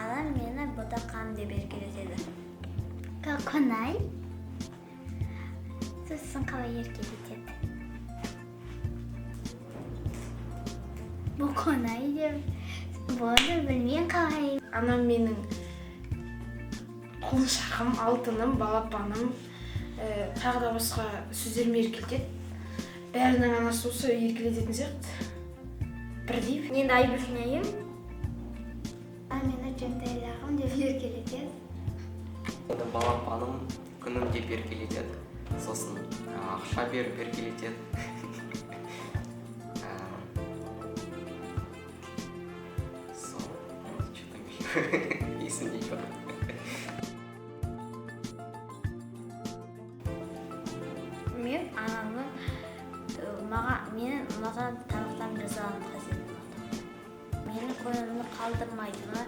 анан мени ботакан деп эркелетеді. Конай сосын қалай еркелетеді? Бұл конай деп болды, білмеймін қалай. Анам менің құлыншағым, алтыным, балапаным, тағы да басқа сөздермен еркелетеді. Бәрінің анасы осы еркелететін сияқты. Бірдей. Мен де Айбүрнайым. Мені жантайлағым деп еркелетеді. Балапаным күнім деп еркелетеді. Сосын ақша беріп еркелетеді. Есімде жоқ. Мен анамның маған тамақтан жасаған қасиетін ұнайды. Мені көңілімді қалдырмайтыны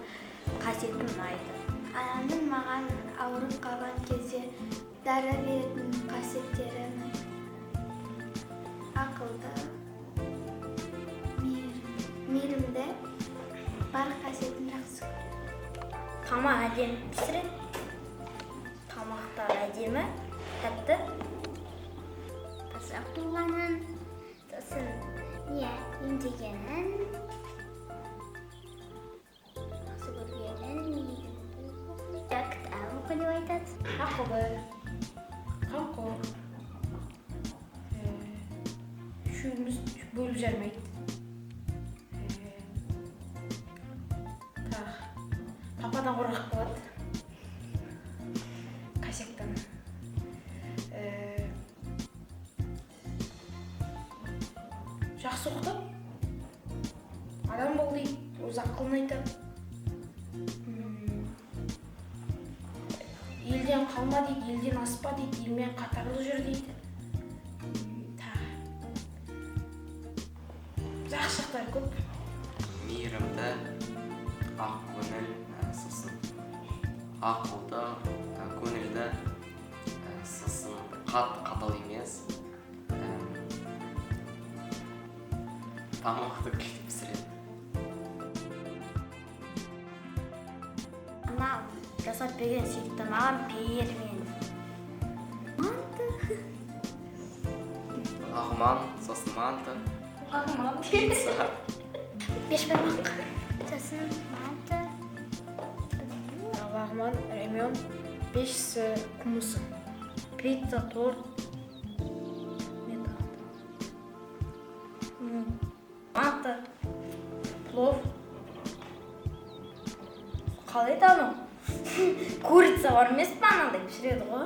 қасиетін ұнайды. Анамның маған ауырып қалған кезде дәрі беретін қасиеттері ұнайды. Ақылды, мейірімді, бар қасиетін жақсы көреді. Тамақ әдемі пісіреді. Тамақтар әдемі, тәтті. Қазақ туғанын, сосын емдегенін, жақсы көргенін, кітап оқы деп айтады. Ақылы, қамқор, үшеуміз бөліп жармайды. Пападан қорқақ болады. Косяктан. Жақсы оқытып, адам бол дейді, өз ақылын айтады. Елден қалма дейді, елден аспа дейді, елмен қатарлы жүр дейді. Жақсы жақтары көп. Мейірімді, ақ көңіл, сосын ақылды, көңілді, сосын қатал емес. Тамақты күшті пісіреді. Анам жасап берген сүйікті маған пейірмен. Манты. Лағман, сосын манты. Лағман. Пицца. Бешбармақ. Сосын манты. Лағман, рамен, пешсі, кумысы. Пицца, торт. Манты. Плов. Қалай тану? Курица бар емес пе анандай пісіреді ғой?